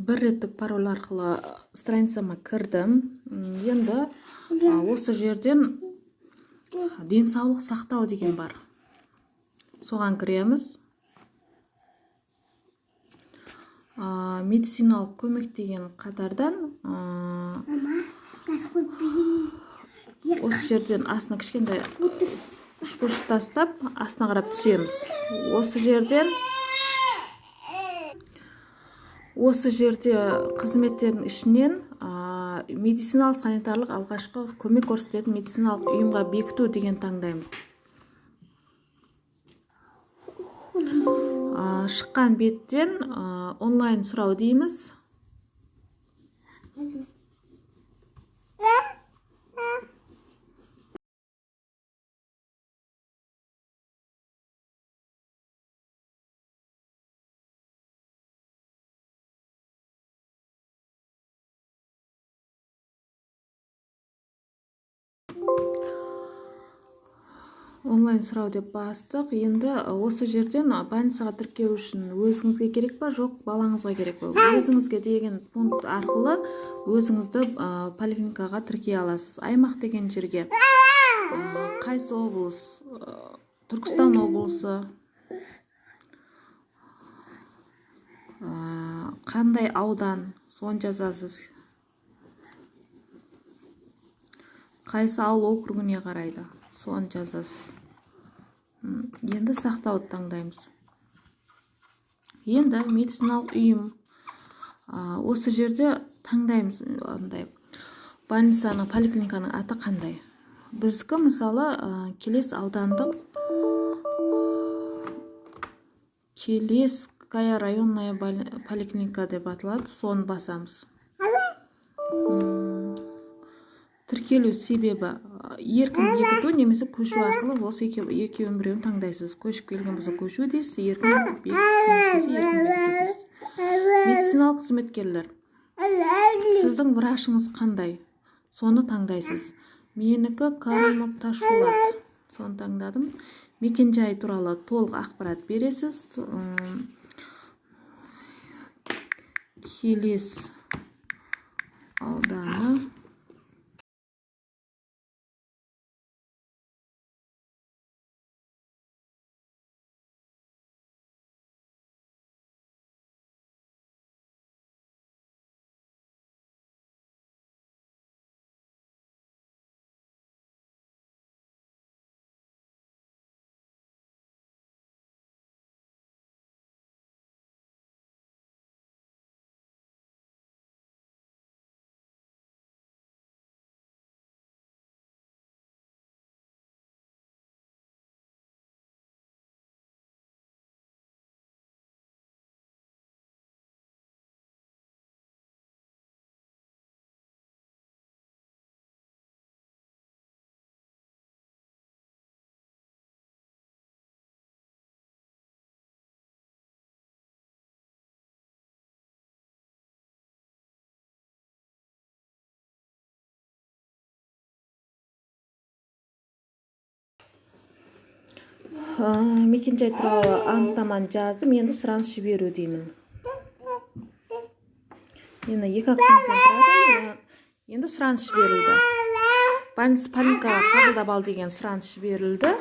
бір реттік пароль арқылы страницама кірдім. Енді осы жерден денсаулық сақтау деген бар. Соған кіреміз. Медициналық көмек деген қатардан осы жерден астына кішкентай үшбұрыш тастап, астына қарап түсеміз. Осы жерде қызметтердің ішінен медициналық санитарлық алғашқы көмек көрсететін медициналық ұйымға бекіту деген таңдаймыз. Шыққан беттен онлайн сұрау дейміз. Онлайн сұрау деп бастық. Енді осы жерден больницаға тіркеу үшін өзіңізге керек па, жоқ балаңызға керек па? Өзіңізге деген пункт арқылы өзіңізді поликлиникаға тіркей аласыз. Аймақ деген жерге қайсы облыс? Түркістан облысы. Қандай аудан? Соны жазасыз. Қайсы ауыл округіне қарайды? Соны жазасыз. Енді сақтауды таңдаймыз. Енді медициналық ұйым. Осы жерде таңдаймыз. Больницаның, поликлиниканың аты қандай? Біздікі мысалы Келес аудандық Келеская районная поликлиника деп аталады. Соны басамыз. Тіркелу себебі еркін бекіту немесе көшу арқылы осы екеуін біреуін таңдайсыз. Көшіп келген болса көшу дейсіз, еркін бекіту дейсіз. Медициналық қызметкерлер. Сіздің врачыңыз қандай? Соны таңдайсыз. Менікі Карымов Ташпулат. Соны таңдадым. Мекенжай туралы толық ақпарат бересіз. Келес ауданы. Мекенжай туралы анықтаманы жаздым. Енді сұраныс жіберу деймін. Енді екі ақпараттан тұрады. Енді сұраныс жіберілді. Поликлиникаға қабылдап ал деген сұраныс жіберілді.